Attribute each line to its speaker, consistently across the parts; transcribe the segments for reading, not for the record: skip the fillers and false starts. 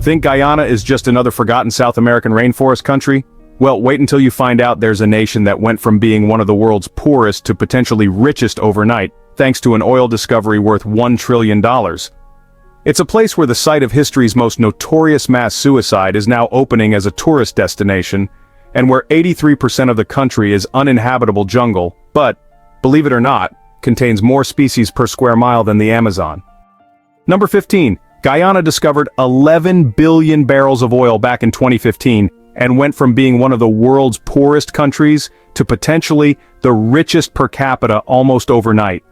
Speaker 1: Think Guyana is just another forgotten South American rainforest country? Well, wait until you find out there's a nation that went from being one of the world's poorest to potentially richest overnight, thanks to an oil discovery worth $1 trillion. It's a place where the site of history's most notorious mass suicide is now opening as a tourist destination, and where 83% of the country is uninhabitable jungle, but, believe it or not, contains more species per square mile than the Amazon. Number 15. Guyana discovered 11 billion barrels of oil back in 2015, and went from being one of the world's poorest countries to potentially the richest per capita almost overnight.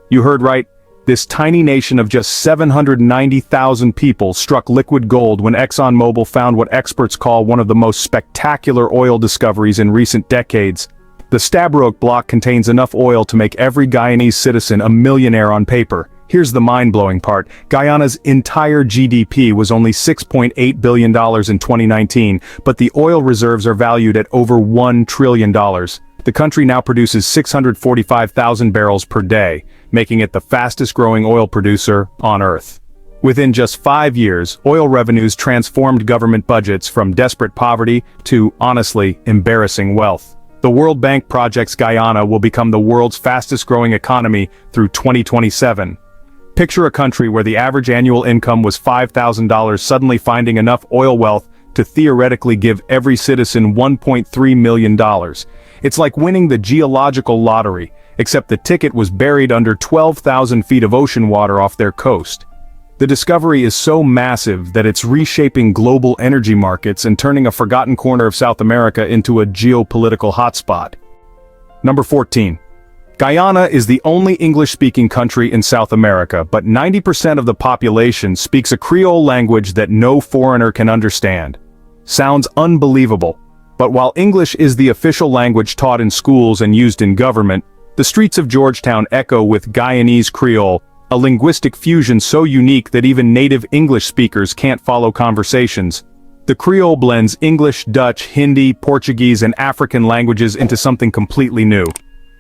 Speaker 1: You heard right, this tiny nation of just 790,000 people struck liquid gold when ExxonMobil found what experts call one of the most spectacular oil discoveries in recent decades. The Stabroek Block contains enough oil to make every Guyanese citizen a millionaire on paper. Here's the mind-blowing part. Guyana's entire GDP was only $6.8 billion in 2019, but the oil reserves are valued at over $1 trillion. The country now produces 645,000 barrels per day, making it the fastest-growing oil producer on Earth. Within just 5 years, oil revenues transformed government budgets from desperate poverty to, honestly, embarrassing wealth. The World Bank projects Guyana will become the world's fastest-growing economy through 2027. Picture a country where the average annual income was $5,000 suddenly finding enough oil wealth to theoretically give every citizen $1.3 million. It's like winning the geological lottery, except the ticket was buried under 12,000 feet of ocean water off their coast. The discovery is so massive that it's reshaping global energy markets and turning a forgotten corner of South America into a geopolitical hotspot. Number 14. Guyana is the only English-speaking country in South America, but 90% of the population speaks a Creole language that no foreigner can understand. Sounds unbelievable, but while English is the official language taught in schools and used in government, the streets of Georgetown echo with Guyanese Creole, a linguistic fusion so unique that even native English speakers can't follow conversations. The Creole blends English, Dutch, Hindi, Portuguese, and African languages into something completely new.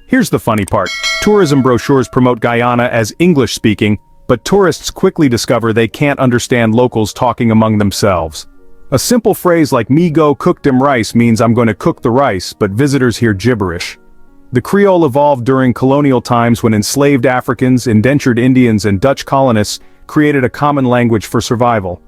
Speaker 1: Here's the funny part. Tourism brochures promote Guyana as English-speaking, but tourists quickly discover they can't understand locals talking among themselves. A simple phrase like "me go cook dem rice" means I'm going to cook the rice, but visitors hear gibberish. The Creole evolved during colonial times when enslaved Africans, indentured Indians, and Dutch colonists created a common language for survival.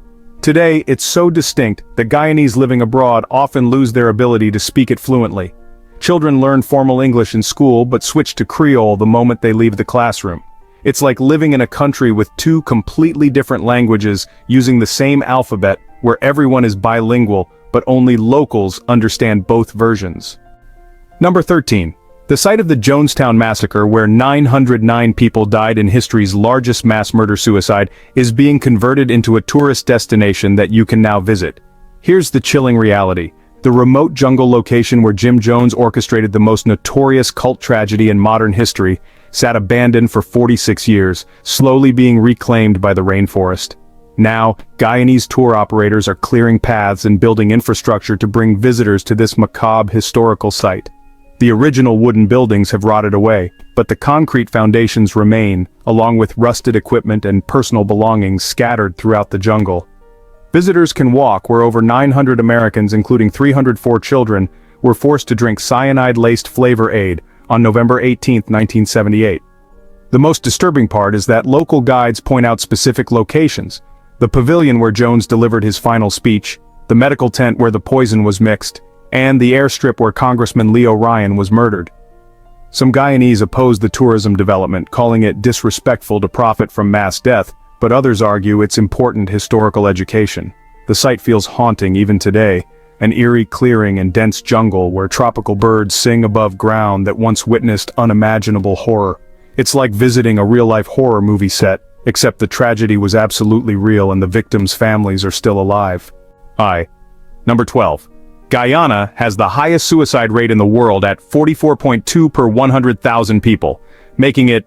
Speaker 1: Today, it's so distinct that Guyanese living abroad often lose their ability to speak it fluently. Children learn formal English in school but switch to Creole the moment they leave the classroom. It's like living in a country with two completely different languages using the same alphabet, where everyone is bilingual, but only locals understand both versions. Number 13. The site of the Jonestown massacre, where 909 people died in history's largest mass murder-suicide, is being converted into a tourist destination that you can now visit. Here's the chilling reality. The remote jungle location where Jim Jones orchestrated the most notorious cult tragedy in modern history sat abandoned for 46 years, slowly being reclaimed by the rainforest. Now, Guyanese tour operators are clearing paths and building infrastructure to bring visitors to this macabre historical site. The original wooden buildings have rotted away, but the concrete foundations remain, along with rusted equipment and personal belongings scattered throughout the jungle. Visitors can walk where over 900 Americans, including 304 children, were forced to drink cyanide-laced flavor aid on November 18, 1978. The most disturbing part is that local guides point out specific locations: the pavilion where Jones delivered his final speech, the medical tent where the poison was mixed, and the airstrip where Congressman Leo Ryan was murdered. Some Guyanese oppose the tourism development, calling it disrespectful to profit from mass death, but others argue it's important historical education. The site feels haunting even today, an eerie clearing and dense jungle where tropical birds sing above ground that once witnessed unimaginable horror. It's like visiting a real-life horror movie set, except the tragedy was absolutely real and the victims' families are still alive. Number 12. Guyana has the highest suicide rate in the world at 44.2 per 100,000 people, making it,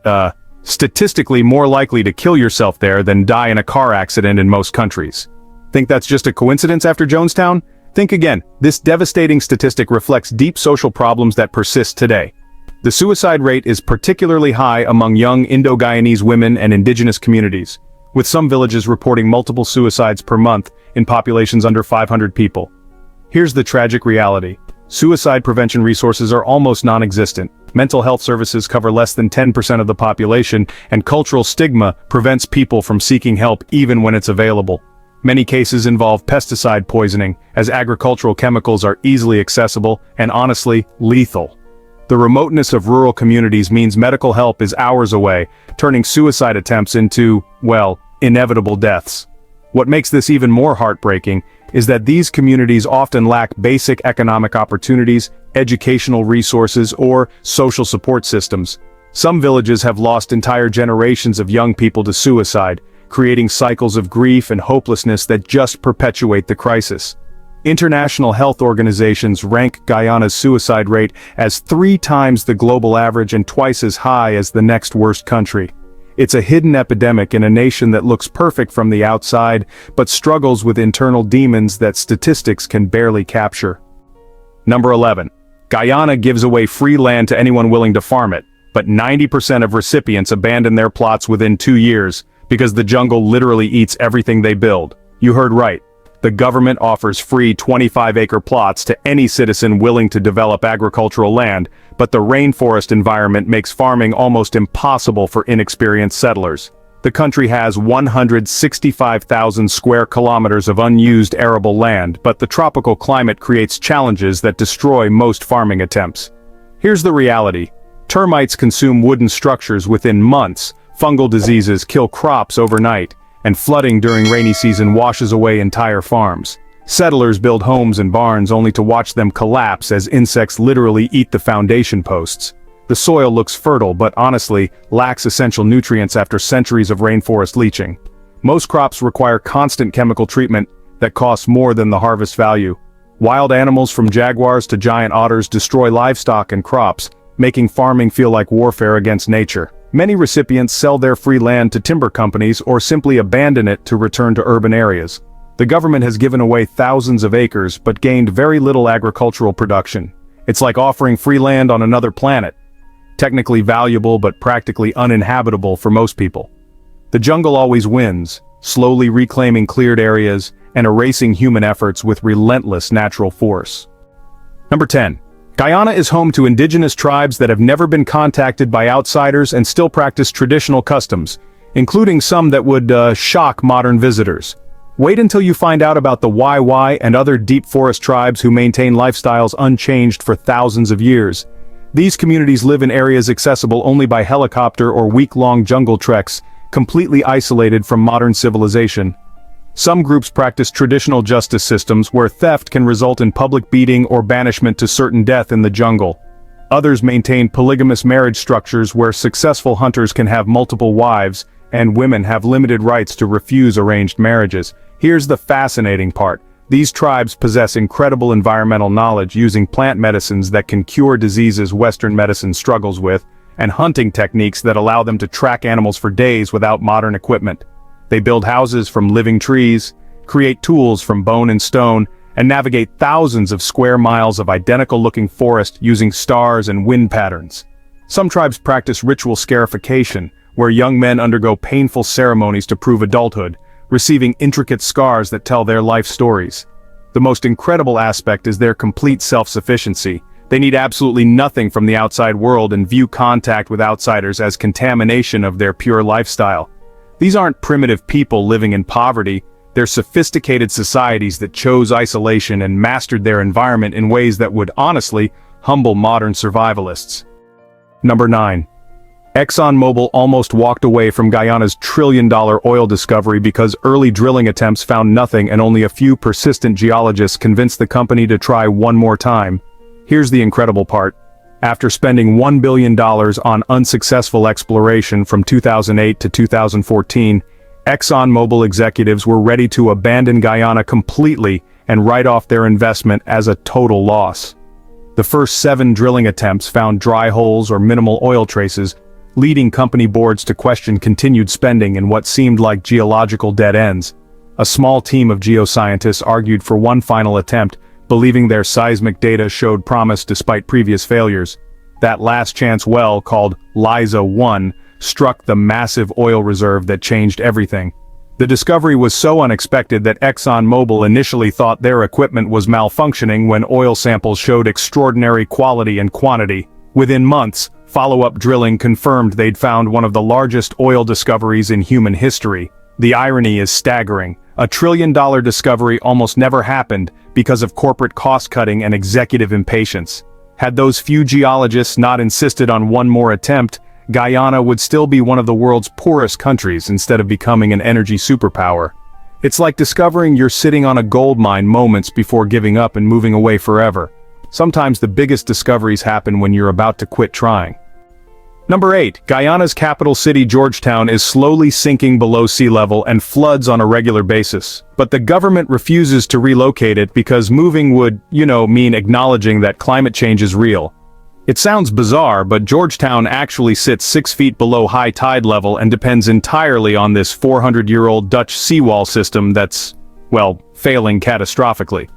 Speaker 1: statistically more likely to kill yourself there than die in a car accident in most countries. Think that's just a coincidence after Jonestown? Think again. This devastating statistic reflects deep social problems that persist today. The suicide rate is particularly high among young Indo-Guyanese women and indigenous communities, with some villages reporting multiple suicides per month in populations under 500 people. Here's the tragic reality. Suicide prevention resources are almost non-existent. Mental health services cover less than 10% of the population, and cultural stigma prevents people from seeking help even when it's available. Many cases involve pesticide poisoning, as agricultural chemicals are easily accessible and honestly, lethal. The remoteness of rural communities means medical help is hours away, turning suicide attempts into, well, inevitable deaths. What makes this even more heartbreaking is that these communities often lack basic economic opportunities, educational resources, or social support systems. Some villages have lost entire generations of young people to suicide, creating cycles of grief and hopelessness that just perpetuate the crisis. International health organizations rank Guyana's suicide rate as 3 times the global average and twice as high as the next worst country. It's a hidden epidemic in a nation that looks perfect from the outside, but struggles with internal demons that statistics can barely capture. Number 11. Guyana gives away free land to anyone willing to farm it, but 90% of recipients abandon their plots within 2 years, because the jungle literally eats everything they build. You heard right. The government offers free 25-acre plots to any citizen willing to develop agricultural land, but the rainforest environment makes farming almost impossible for inexperienced settlers. The country has 165,000 square kilometers of unused arable land, but the tropical climate creates challenges that destroy most farming attempts. Here's the reality. Termites consume wooden structures within months, fungal diseases kill crops overnight, and flooding during rainy season washes away entire farms. Settlers build homes and barns only to watch them collapse as insects literally eat the foundation posts. The soil looks fertile but honestly lacks essential nutrients after centuries of rainforest leaching. Most crops require constant chemical treatment that costs more than the harvest value. Wild animals from jaguars to giant otters destroy livestock and crops, making farming feel like warfare against nature. Many recipients sell their free land to timber companies or simply abandon it to return to urban areas. The government has given away thousands of acres but gained very little agricultural production. It's like offering free land on another planet. Technically valuable but practically uninhabitable for most people. The jungle always wins, slowly reclaiming cleared areas and erasing human efforts with relentless natural force. Number 10. Guyana is home to indigenous tribes that have never been contacted by outsiders and still practice traditional customs, including some that would shock modern visitors. Wait until you find out about the YY and other deep forest tribes who maintain lifestyles unchanged for thousands of years. These communities live in areas accessible only by helicopter or week-long jungle treks, completely isolated from modern civilization. Some groups practice traditional justice systems where theft can result in public beating or banishment to certain death in the jungle. Others maintain polygamous marriage structures where successful hunters can have multiple wives, and women have limited rights to refuse arranged marriages. Here's the fascinating part. These tribes possess incredible environmental knowledge using plant medicines that can cure diseases Western medicine struggles with, and hunting techniques that allow them to track animals for days without modern equipment. They build houses from living trees, create tools from bone and stone, and navigate thousands of square miles of identical-looking forest using stars and wind patterns. Some tribes practice ritual scarification, where young men undergo painful ceremonies to prove adulthood, receiving intricate scars that tell their life stories. The most incredible aspect is their complete self-sufficiency. They need absolutely nothing from the outside world and view contact with outsiders as contamination of their pure lifestyle. These aren't primitive people living in poverty, they're sophisticated societies that chose isolation and mastered their environment in ways that would honestly humble modern survivalists. Number 9. ExxonMobil almost walked away from Guyana's trillion-dollar oil discovery because early drilling attempts found nothing and only a few persistent geologists convinced the company to try one more time. Here's the incredible part. After spending $1 billion on unsuccessful exploration from 2008 to 2014, ExxonMobil executives were ready to abandon Guyana completely and write off their investment as a total loss. The first 7 drilling attempts found dry holes or minimal oil traces, leading company boards to question continued spending in what seemed like geological dead ends. A small team of geoscientists argued for one final attempt, believing their seismic data showed promise despite previous failures. That last chance well, called Liza 1, struck the massive oil reserve that changed everything. The discovery was so unexpected that ExxonMobil initially thought their equipment was malfunctioning when oil samples showed extraordinary quality and quantity. Within months, follow-up drilling confirmed they'd found one of the largest oil discoveries in human history. The irony is staggering. A trillion-dollar discovery almost never happened because of corporate cost-cutting and executive impatience. Had those few geologists not insisted on one more attempt, Guyana would still be one of the world's poorest countries instead of becoming an energy superpower. It's like discovering you're sitting on a gold mine moments before giving up and moving away forever. Sometimes the biggest discoveries happen when you're about to quit trying. Number 8. Guyana's capital city Georgetown is slowly sinking below sea level and floods on a regular basis. But the government refuses to relocate it because moving would, mean acknowledging that climate change is real. It sounds bizarre, but Georgetown actually sits 6 feet below high tide level and depends entirely on this 400-year-old Dutch seawall system that's, failing catastrophically.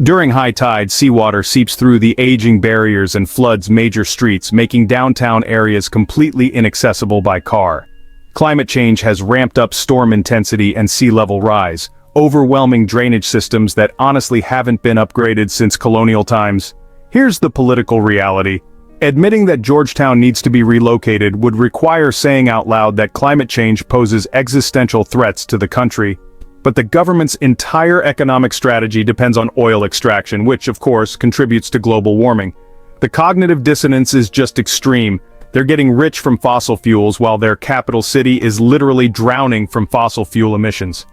Speaker 1: During high tide, seawater seeps through the aging barriers and floods major streets, making downtown areas completely inaccessible by car. Climate change has ramped up storm intensity and sea level rise, overwhelming drainage systems that honestly haven't been upgraded since colonial times. Here's the political reality. Admitting that Georgetown needs to be relocated would require saying out loud that climate change poses existential threats to the country. But the government's entire economic strategy depends on oil extraction, which, of course, contributes to global warming. The cognitive dissonance is just extreme. They're getting rich from fossil fuels while their capital city is literally drowning from fossil fuel emissions.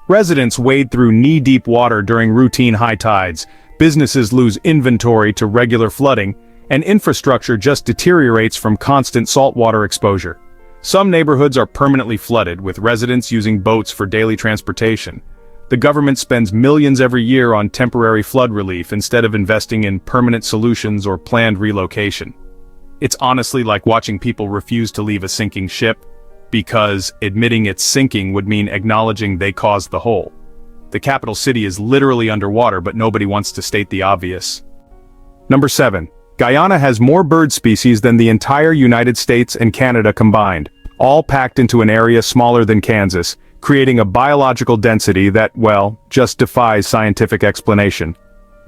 Speaker 1: Residents wade through knee-deep water during routine high tides, businesses lose inventory to regular flooding, and infrastructure just deteriorates from constant saltwater exposure. Some neighborhoods are permanently flooded, with residents using boats for daily transportation. The government spends millions every year on temporary flood relief instead of investing in permanent solutions or planned relocation. It's honestly like watching people refuse to leave a sinking ship, because admitting it's sinking would mean acknowledging they caused the hole. The capital city is literally underwater, but nobody wants to state the obvious. Number 7. Guyana has more bird species than the entire United States and Canada combined, all packed into an area smaller than Kansas, creating a biological density that, just defies scientific explanation.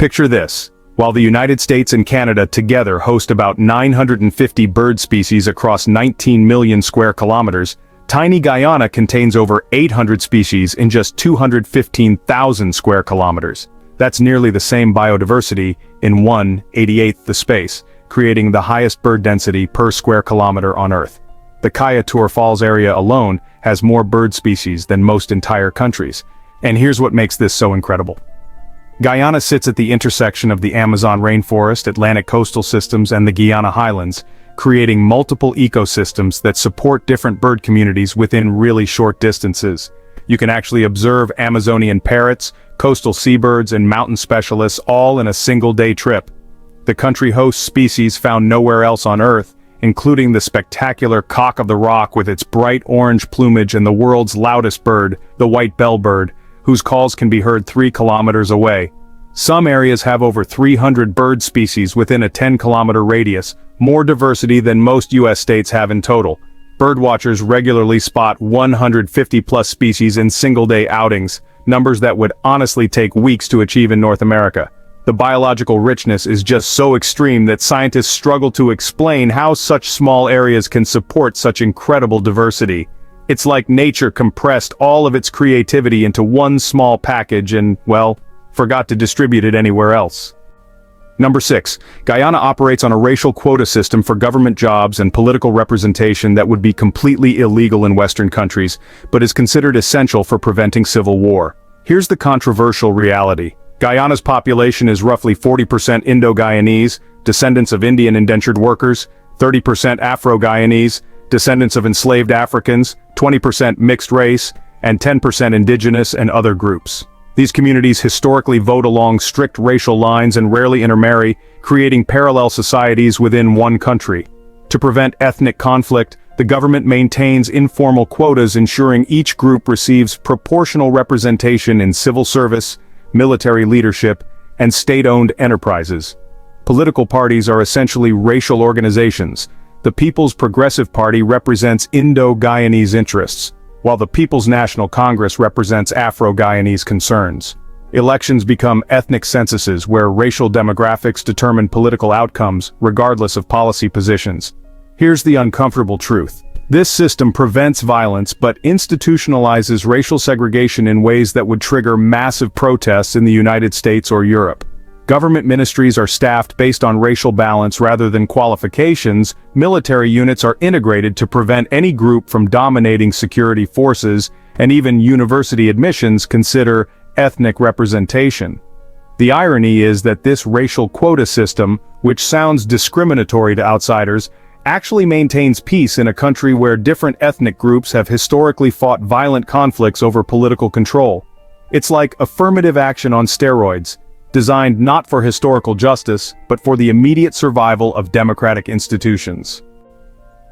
Speaker 1: Picture this. While the United States and Canada together host about 950 bird species across 19 million square kilometers, tiny Guyana contains over 800 species in just 215,000 square kilometers. That's nearly the same biodiversity in 1/88th the space, creating the highest bird density per square kilometer on Earth. The Kayatur Falls area alone has more bird species than most entire countries. And here's what makes this so incredible. Guyana sits at the intersection of the Amazon rainforest, Atlantic coastal systems, and the Guyana highlands, creating multiple ecosystems that support different bird communities within really short distances. You can actually observe Amazonian parrots, coastal seabirds, and mountain specialists all in a single-day trip. The country hosts species found nowhere else on Earth, including the spectacular cock of the rock with its bright orange plumage and the world's loudest bird, the white bellbird, whose calls can be heard 3 kilometers away. Some areas have over 300 bird species within a 10-kilometer radius, more diversity than most U.S. states have in total. Birdwatchers regularly spot 150-plus species in single-day outings, numbers that would honestly take weeks to achieve in North America. The biological richness is just so extreme that scientists struggle to explain how such small areas can support such incredible diversity. It's like nature compressed all of its creativity into one small package and, forgot to distribute it anywhere else. Number 6. Guyana operates on a racial quota system for government jobs and political representation that would be completely illegal in Western countries, but is considered essential for preventing civil war. Here's the controversial reality. Guyana's population is roughly 40% Indo-Guyanese, descendants of Indian indentured workers, 30% Afro-Guyanese, descendants of enslaved Africans, 20% mixed race, and 10% indigenous and other groups. These communities historically vote along strict racial lines and rarely intermarry, creating parallel societies within one country. To prevent ethnic conflict, the government maintains informal quotas ensuring each group receives proportional representation in civil service, military leadership, and state-owned enterprises. Political parties are essentially racial organizations. The People's Progressive Party represents Indo-Guyanese interests. while the People's National Congress represents Afro-Guyanese concerns. Elections become ethnic censuses where racial demographics determine political outcomes, regardless of policy positions. Here's the uncomfortable truth. This system prevents violence but institutionalizes racial segregation in ways that would trigger massive protests in the United States or Europe. Government ministries are staffed based on racial balance rather than qualifications. Military units are integrated to prevent any group from dominating security forces, and even university admissions consider ethnic representation. The irony is that this racial quota system, which sounds discriminatory to outsiders, actually maintains peace in a country where different ethnic groups have historically fought violent conflicts over political control. It's like affirmative action on steroids, designed not for historical justice, but for the immediate survival of democratic institutions.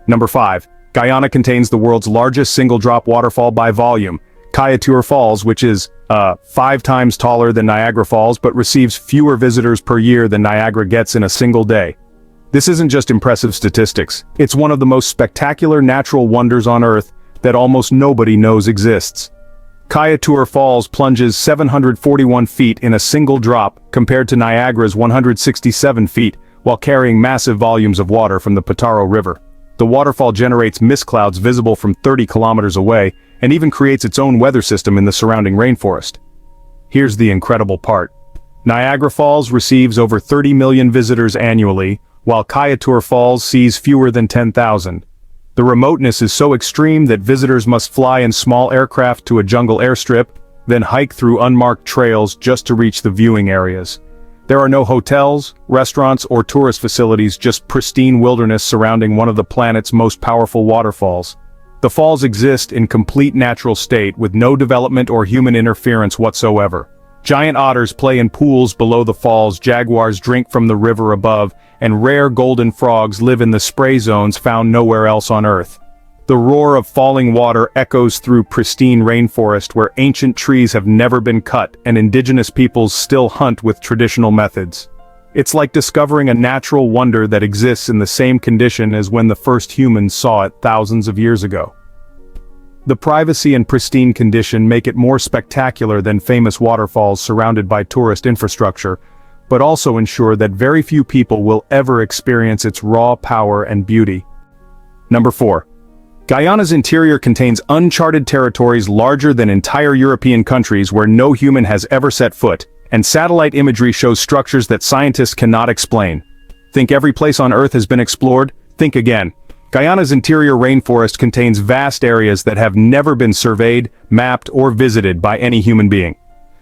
Speaker 1: Number 5. Guyana contains the world's largest single-drop waterfall by volume, Kayatour Falls, which is 5 times taller than Niagara Falls but receives fewer visitors per year than Niagara gets in a single day. This isn't just impressive statistics, it's one of the most spectacular natural wonders on Earth that almost nobody knows exists. Kayatour Falls plunges 741 feet in a single drop compared to Niagara's 167 feet, while carrying massive volumes of water from the Potaro River. The waterfall generates mist clouds visible from 30 kilometers away, and even creates its own weather system in the surrounding rainforest. Here's the incredible part. Niagara Falls receives over 30 million visitors annually, while Kayatour Falls sees fewer than 10,000. The remoteness is so extreme that visitors must fly in small aircraft to a jungle airstrip, then hike through unmarked trails just to reach the viewing areas. There are no hotels, restaurants, or tourist facilities, just pristine wilderness surrounding one of the planet's most powerful waterfalls. The falls exist in complete natural state with no development or human interference whatsoever. Giant otters play in pools below the falls, jaguars drink from the river above, and rare golden frogs live in the spray zones found nowhere else on Earth. The roar of falling water echoes through pristine rainforest where ancient trees have never been cut and indigenous peoples still hunt with traditional methods. It's like discovering a natural wonder that exists in the same condition as when the first humans saw it thousands of years ago. The privacy and pristine condition make it more spectacular than famous waterfalls surrounded by tourist infrastructure, but also ensure that very few people will ever experience its raw power and beauty. Number 4. Guyana's interior contains uncharted territories larger than entire European countries where no human has ever set foot, and satellite imagery shows structures that scientists cannot explain. Think every place on Earth has been explored? Think again. Guyana's interior rainforest contains vast areas that have never been surveyed, mapped, or visited by any human being.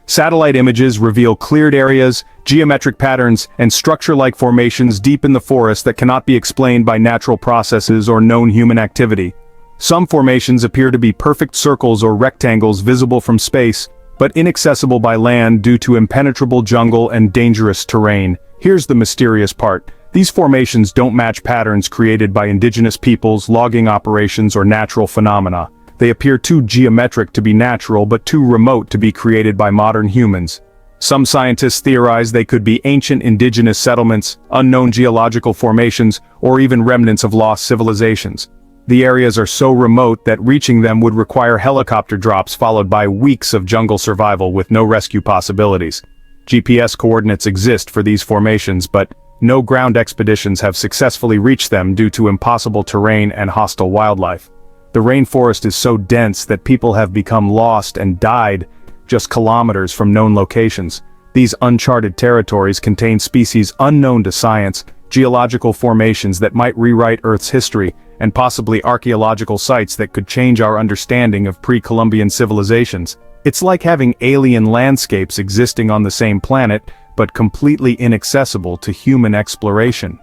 Speaker 1: Satellite images reveal cleared areas, geometric patterns, and structure-like formations deep in the forest that cannot be explained by natural processes or known human activity. Some formations appear to be perfect circles or rectangles visible from space, but inaccessible by land due to impenetrable jungle and dangerous terrain. Here's the mysterious part. These formations don't match patterns created by indigenous peoples, logging operations, or natural phenomena. They appear too geometric to be natural but too remote to be created by modern humans. Some scientists theorize they could be ancient indigenous settlements, unknown geological formations, or even remnants of lost civilizations. The areas are so remote that reaching them would require helicopter drops followed by weeks of jungle survival with no rescue possibilities. GPS coordinates exist for these formations, but no ground expeditions have successfully reached them due to impossible terrain and hostile wildlife. The rainforest is so dense that people have become lost and died just kilometers from known locations. These uncharted territories contain species unknown to science, geological formations that might rewrite Earth's history, and possibly archaeological sites that could change our understanding of pre-Columbian civilizations. It's like having alien landscapes existing on the same planet, but completely inaccessible to human exploration.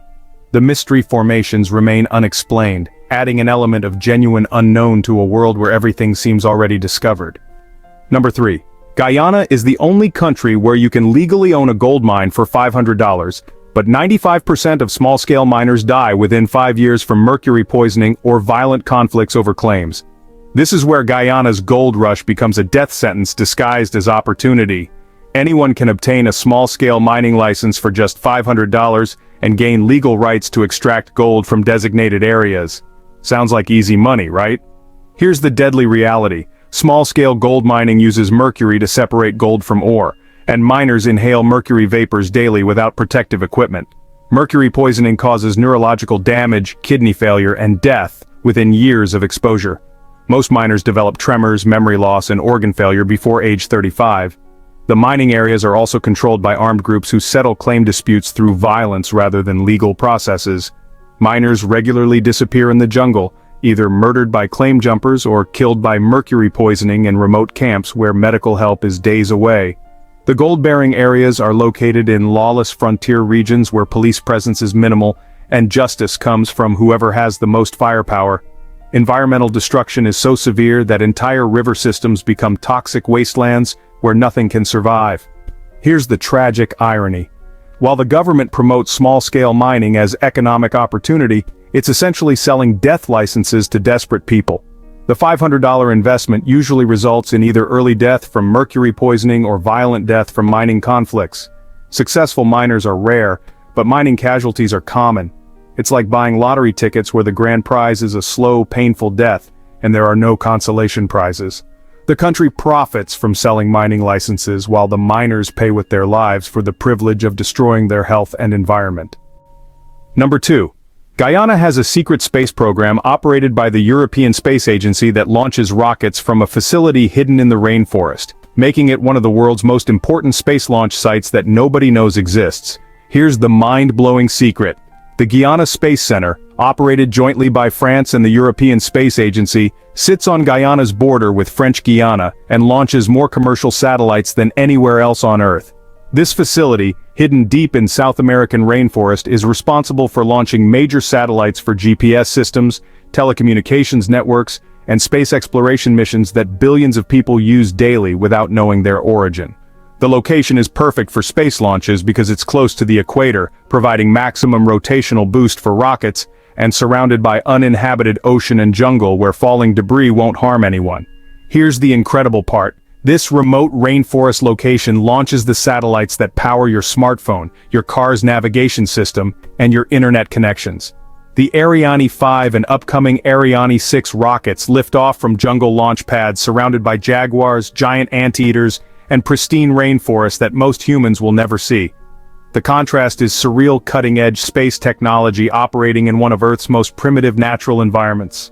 Speaker 1: The mystery formations remain unexplained, adding an element of genuine unknown to a world where everything seems already discovered. Number 3. Guyana is the only country where you can legally own a gold mine for $500, but 95% of small-scale miners die within 5 years from mercury poisoning or violent conflicts over claims. This is where Guyana's gold rush becomes a death sentence disguised as opportunity. Anyone can obtain a small-scale mining license for just $500 and gain legal rights to extract gold from designated areas. Sounds like easy money, right? Here's the deadly reality. Small-scale gold mining uses mercury to separate gold from ore, and miners inhale mercury vapors daily without protective equipment. Mercury poisoning causes neurological damage, kidney failure, and death within years of exposure. Most miners develop tremors, memory loss, and organ failure before age 35. The mining areas are also controlled by armed groups who settle claim disputes through violence rather than legal processes. Miners regularly disappear in the jungle, either murdered by claim jumpers or killed by mercury poisoning in remote camps where medical help is days away. The gold-bearing areas are located in lawless frontier regions where police presence is minimal, and justice comes from whoever has the most firepower. Environmental destruction is so severe that entire river systems become toxic wastelands where nothing can survive. Here's the tragic irony. While the government promotes small-scale mining as economic opportunity, it's essentially selling death licenses to desperate people. The $500 investment usually results in either early death from mercury poisoning or violent death from mining conflicts. Successful miners are rare, but mining casualties are common. It's like buying lottery tickets where the grand prize is a slow, painful death, and there are no consolation prizes. The country profits from selling mining licenses while the miners pay with their lives for the privilege of destroying their health and environment. Number 2. Guyana has a secret space program operated by the European Space Agency that launches rockets from a facility hidden in the rainforest, making it one of the world's most important space launch sites that nobody knows exists. Here's the mind-blowing secret. The Guyana Space Center, operated jointly by France and the European Space Agency, sits on Guyana's border with French Guiana and launches more commercial satellites than anywhere else on Earth. This facility, hidden deep in South American rainforest, is responsible for launching major satellites for GPS systems, telecommunications networks, and space exploration missions that billions of people use daily without knowing their origin. The location is perfect for space launches because it's close to the equator, providing maximum rotational boost for rockets, and surrounded by uninhabited ocean and jungle where falling debris won't harm anyone. Here's the incredible part. This remote rainforest location launches the satellites that power your smartphone, your car's navigation system, and your internet connections. The Ariane 5 and upcoming Ariane 6 rockets lift off from jungle launch pads surrounded by jaguars, giant anteaters, and pristine rainforests that most humans will never see. The contrast is surreal, cutting-edge space technology operating in one of Earth's most primitive natural environments.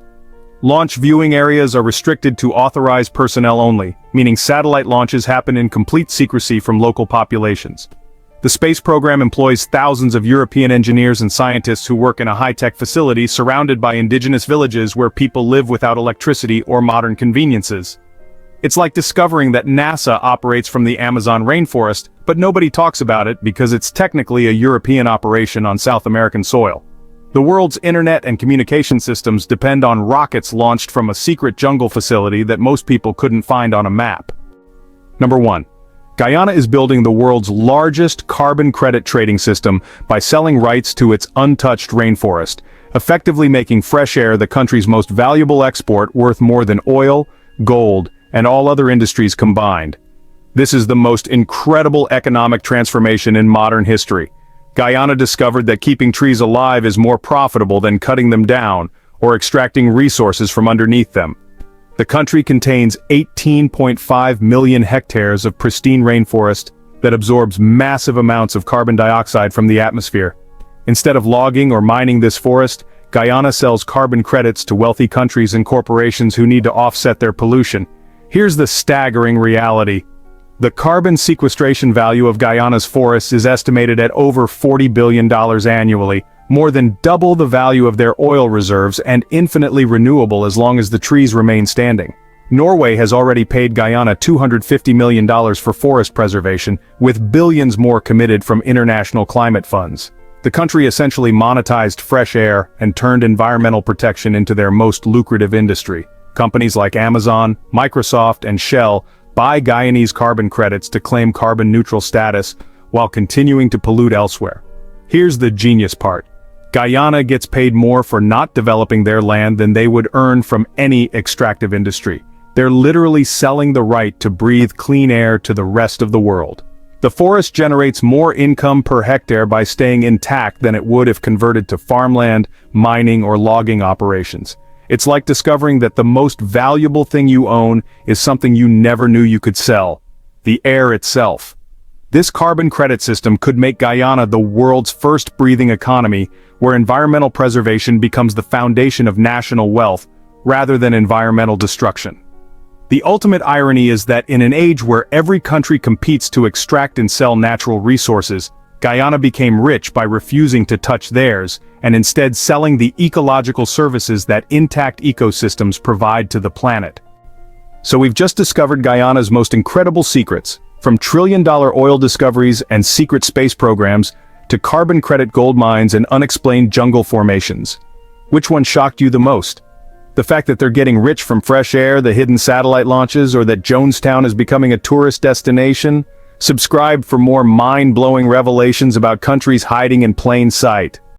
Speaker 1: Launch viewing areas are restricted to authorized personnel only, meaning satellite launches happen in complete secrecy from local populations. The space program employs thousands of European engineers and scientists who work in a high-tech facility surrounded by indigenous villages where people live without electricity or modern conveniences. It's like discovering that NASA operates from the Amazon rainforest, but nobody talks about it because it's technically a European operation on South American soil. The world's internet and communication systems depend on rockets launched from a secret jungle facility that most people couldn't find on a map. Number 1. Guyana is building the world's largest carbon credit trading system by selling rights to its untouched rainforest, effectively making fresh air the country's most valuable export, worth more than oil, gold, and all other industries combined. This is the most incredible economic transformation in modern history. Guyana discovered that keeping trees alive is more profitable than cutting them down or extracting resources from underneath them. The country contains 18.5 million hectares of pristine rainforest that absorbs massive amounts of carbon dioxide from the atmosphere. Instead of logging or mining this forest, Guyana sells carbon credits to wealthy countries and corporations who need to offset their pollution. Here's the staggering reality. The carbon sequestration value of Guyana's forests is estimated at over $40 billion annually, more than double the value of their oil reserves and infinitely renewable as long as the trees remain standing. Norway has already paid Guyana $250 million for forest preservation, with billions more committed from international climate funds. The country essentially monetized fresh air and turned environmental protection into their most lucrative industry. Companies like Amazon, Microsoft, and Shell buy Guyanese carbon credits to claim carbon-neutral status while continuing to pollute elsewhere. Here's the genius part. Guyana gets paid more for not developing their land than they would earn from any extractive industry. They're literally selling the right to breathe clean air to the rest of the world. The forest generates more income per hectare by staying intact than it would if converted to farmland, mining, or logging operations. It's like discovering that the most valuable thing you own is something you never knew you could sell: the air itself. This carbon credit system could make Guyana the world's first breathing economy, where environmental preservation becomes the foundation of national wealth, rather than environmental destruction. The ultimate irony is that in an age where every country competes to extract and sell natural resources, Guyana became rich by refusing to touch theirs, and instead selling the ecological services that intact ecosystems provide to the planet. So we've just discovered Guyana's most incredible secrets, from trillion-dollar oil discoveries and secret space programs, to carbon credit gold mines and unexplained jungle formations. Which one shocked you the most? The fact that they're getting rich from fresh air, the hidden satellite launches, or that Jonestown is becoming a tourist destination? Subscribe for more mind-blowing revelations about countries hiding in plain sight.